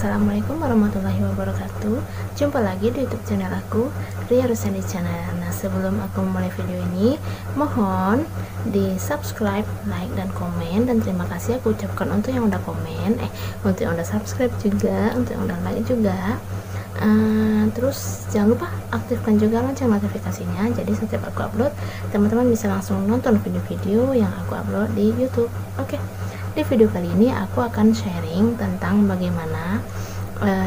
Assalamualaikum warahmatullahi wabarakatuh. Jumpa lagi di YouTube channel aku, Ria Rusandi Channel. Nah, sebelum aku memulai video ini, mohon di subscribe, like, dan komen. Dan terima kasih aku ucapkan untuk yang udah komen, untuk yang udah subscribe juga, untuk yang udah like juga. Terus jangan lupa aktifkan juga lonceng notifikasinya, jadi setiap aku upload, teman-teman bisa langsung nonton video-video yang aku upload di YouTube. Oke. Di video kali ini aku akan sharing tentang bagaimana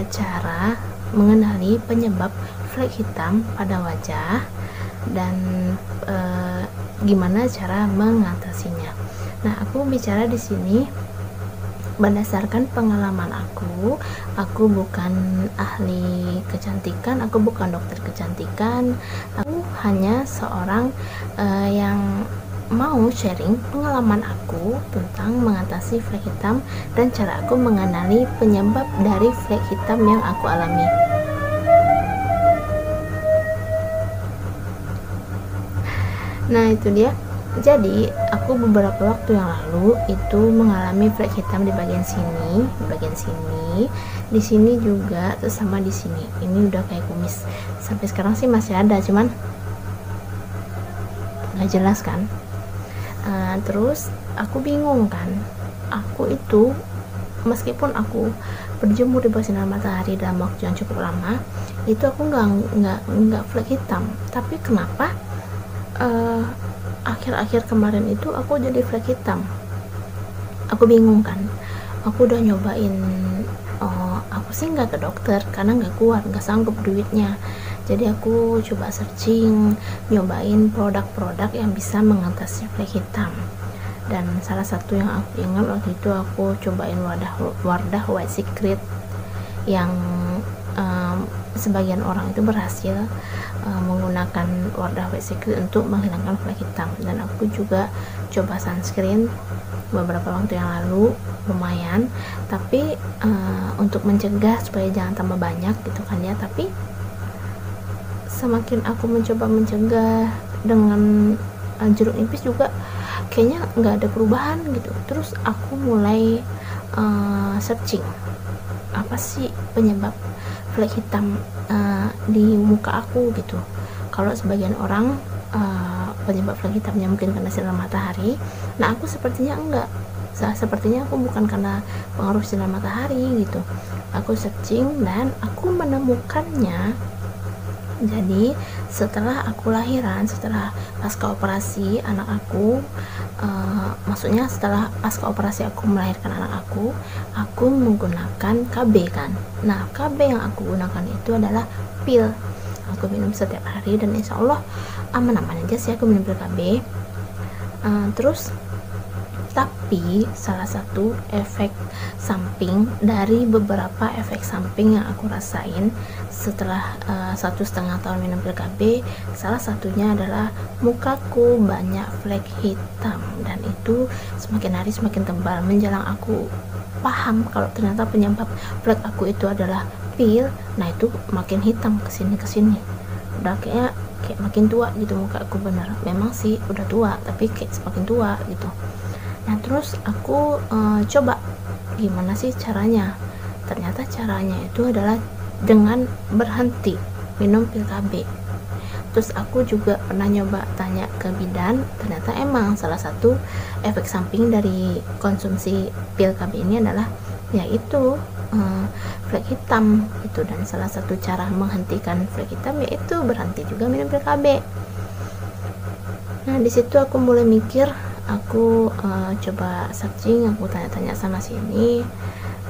cara mengenali penyebab flek hitam pada wajah dan gimana cara mengatasinya. Nah, aku bicara di sini berdasarkan pengalaman aku. Aku bukan ahli kecantikan, aku bukan dokter kecantikan. Aku hanya seorang yang mau sharing pengalaman aku tentang mengatasi flek hitam dan cara aku mengenali penyebab dari flek hitam yang aku alami. Nah, itu dia. Jadi, aku beberapa waktu yang lalu itu mengalami flek hitam di bagian sini, di sini juga, terus sama di sini. Ini udah kayak kumis. Sampai sekarang sih masih ada, cuman nggak jelas kan. Terus aku bingung kan, aku itu meskipun aku berjemur di bawah sinar matahari dalam waktu yang cukup lama, itu aku nggak flek hitam, tapi kenapa akhir-akhir kemarin itu aku jadi flek hitam. Aku bingung kan, aku udah nyobain, aku sih nggak ke dokter karena nggak kuat, nggak sanggup duitnya. Jadi aku coba searching, nyobain produk-produk yang bisa mengatasi flek hitam. Dan salah satu yang aku ingat waktu itu aku cobain Wardah White Secret yang sebagian orang itu berhasil menggunakan Wardah White Secret untuk menghilangkan flek hitam. Dan aku juga coba sunscreen beberapa waktu yang lalu, lumayan, tapi untuk mencegah supaya jangan tambah banyak gitu kan ya. Tapi semakin aku mencoba mencegah dengan jeruk nipis juga kayaknya nggak ada perubahan gitu. Terus aku mulai searching apa sih penyebab flek hitam di muka aku gitu. Kalau sebagian orang penyebab flek hitamnya mungkin karena sinar matahari, nah aku sepertinya enggak. Sepertinya aku bukan karena pengaruh sinar matahari gitu. Aku searching dan aku menemukannya. Jadi setelah aku lahiran, setelah pasca operasi anak aku, maksudnya setelah pasca operasi aku melahirkan anak aku menggunakan KB kan. Nah, KB yang aku gunakan itu adalah pil. Aku minum setiap hari dan insya Allah aman-aman aja sih aku minum pil KB. Tapi salah satu efek samping dari beberapa efek samping yang aku rasain setelah 1,5 tahun minum pil KB, salah satunya adalah mukaku banyak flek hitam, dan itu semakin hari semakin tebal. Menjelang aku paham kalau ternyata penyebab flek aku itu adalah pil, nah itu makin hitam kesini, udah kayak makin tua gitu muka aku. Bener, memang sih udah tua, tapi kayak semakin tua gitu. Nah, terus aku coba gimana sih caranya. Ternyata caranya itu adalah dengan berhenti minum pil KB. Terus aku juga pernah nyoba tanya ke bidan, ternyata emang salah satu efek samping dari konsumsi pil KB ini adalah yaitu flek hitam itu. Dan salah satu cara menghentikan flek hitam yaitu berhenti juga minum pil KB. Nah, di situ aku mulai mikir, aku coba searching, aku tanya-tanya sana sini,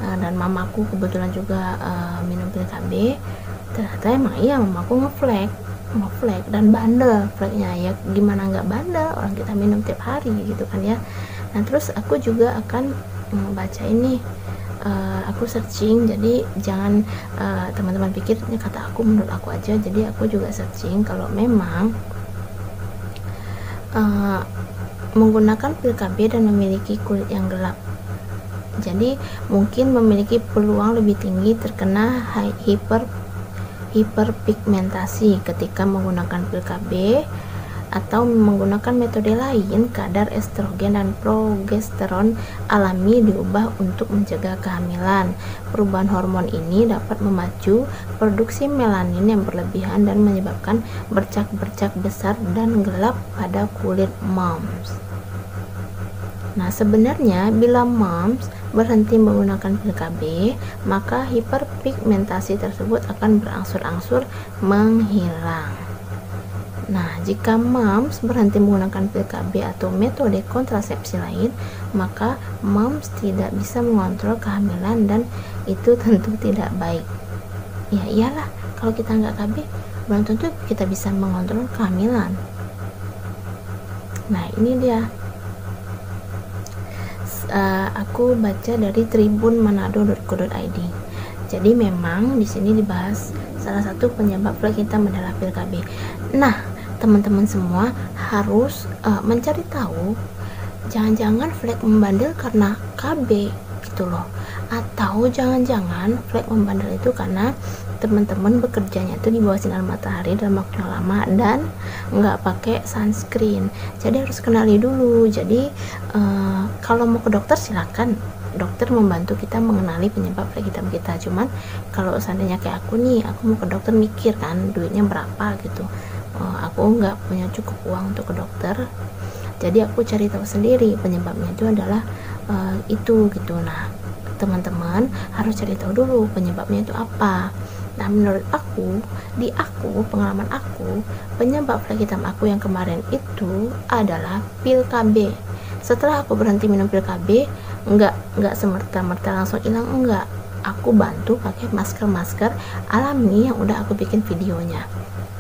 dan mamaku kebetulan juga minum pil KB. Ternyata emang iya mamaku ngeflek dan bandel fleknya. Ya gimana nggak bandel, orang kita minum tiap hari gitu kan ya. Nah, terus aku juga akan baca ini, aku searching. Jadi jangan teman-teman pikir ini kata aku, menurut aku aja. Jadi aku juga searching kalau memang menggunakan pil KB dan memiliki kulit yang gelap, jadi mungkin memiliki peluang lebih tinggi terkena hiperpigmentasi ketika menggunakan pil KB atau menggunakan metode lain, kadar estrogen dan progesteron alami diubah untuk mencegah kehamilan. Perubahan hormon ini dapat memacu produksi melanin yang berlebihan dan menyebabkan bercak-bercak besar dan gelap pada kulit moms. Nah, sebenarnya bila moms berhenti menggunakan pil KB, maka hiperpigmentasi tersebut akan berangsur-angsur menghilang. Nah, jika moms berhenti menggunakan pil KB atau metode kontrasepsi lain, maka moms tidak bisa mengontrol kehamilan dan itu tentu tidak baik. Ya iyalah, kalau kita nggak KB, belum tentu kita bisa mengontrol kehamilan. Nah, ini dia. Aku baca dari tribunmanado.co.id. Jadi memang di sini dibahas salah satu penyebab flek hitam adalah pil KB. Nah, teman-teman semua harus mencari tahu, jangan-jangan flek membandel karena KB gitu loh, atau jangan-jangan flek membandel itu karena teman-teman bekerjanya itu di bawah sinar matahari dalam waktu yang lama dan nggak pakai sunscreen. Jadi harus kenali dulu. Jadi kalau mau ke dokter silakan, dokter membantu kita mengenali penyebab flek hitam kita. Cuman kalau seandainya kayak aku nih, aku mau ke dokter mikir kan duitnya berapa gitu, aku nggak punya cukup uang untuk ke dokter, jadi aku cari tahu sendiri penyebabnya itu adalah itu gitu. Nah, teman-teman harus cari tahu dulu penyebabnya itu apa. Nah, menurut aku, pengalaman aku, penyebab flek hitam aku yang kemarin itu adalah pil KB. Setelah aku berhenti minum pil KB, enggak semerta-merta langsung hilang, enggak. Aku bantu pakai masker alami yang udah aku bikin videonya.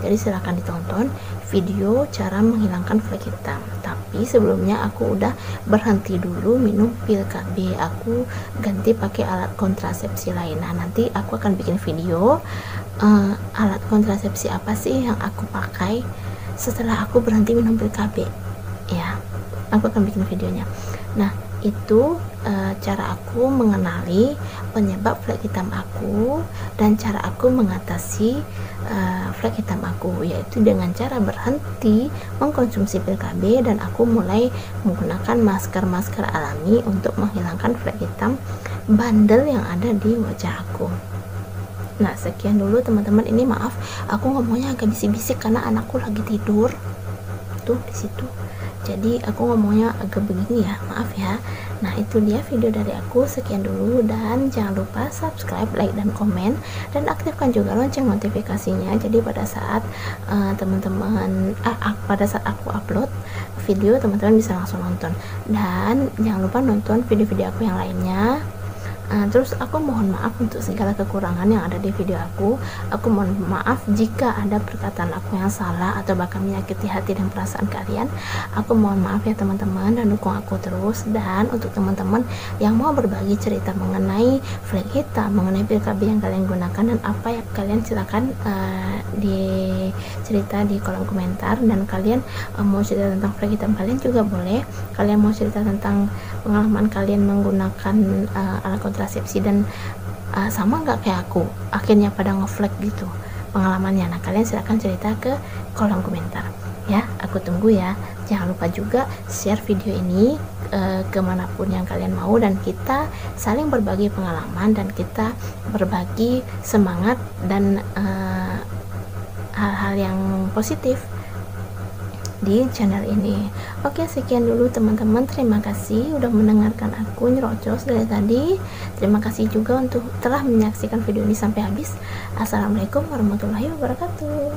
Jadi silahkan ditonton video cara menghilangkan flek hitam. Tapi sebelumnya aku udah berhenti dulu minum pil KB, aku ganti pakai alat kontrasepsi lain. Nah, nanti aku akan bikin video alat kontrasepsi apa sih yang aku pakai setelah aku berhenti minum pil KB ya, aku akan bikin videonya. Nah, itu cara aku mengenali penyebab flek hitam aku dan cara aku mengatasi flek hitam aku, yaitu dengan cara berhenti mengkonsumsi pil KB dan aku mulai menggunakan masker alami untuk menghilangkan flek hitam bandel yang ada di wajah aku. Nah, sekian dulu teman-teman. Ini maaf aku ngomongnya agak bisik-bisik karena anakku lagi tidur tuh di situ. Jadi aku ngomongnya agak begini ya, maaf ya. Nah, itu dia video dari aku. Sekian dulu dan jangan lupa subscribe, like, dan komen, dan aktifkan juga lonceng notifikasinya. Jadi pada saat pada saat aku upload video, teman-teman bisa langsung nonton. Dan jangan lupa nonton video-video aku yang lainnya. Terus aku mohon maaf untuk segala kekurangan yang ada di video aku. Aku mohon maaf jika ada perkataan aku yang salah atau bahkan menyakiti hati dan perasaan kalian. Aku mohon maaf ya teman-teman, dan dukung aku terus. Dan untuk teman-teman yang mau berbagi cerita mengenai flek hitam, mengenai pil KB yang kalian gunakan dan apa yang kalian, silakan cerita di kolom komentar. Dan kalian mau cerita tentang flek hitam kalian juga boleh. Kalian mau cerita tentang pengalaman kalian menggunakan alat kontrasepsi dan sama nggak kayak aku akhirnya pada ngeflek gitu pengalamannya. Nah, kalian silahkan cerita ke kolom komentar ya, aku tunggu ya. Jangan lupa juga share video ini kemanapun yang kalian mau, dan kita saling berbagi pengalaman dan kita berbagi semangat dan hal-hal yang positif di channel ini. Oke, sekian dulu teman-teman. Terima kasih udah mendengarkan aku nyerocos dari tadi. Terima kasih juga untuk telah menyaksikan video ini sampai habis. Assalamualaikum warahmatullahi wabarakatuh.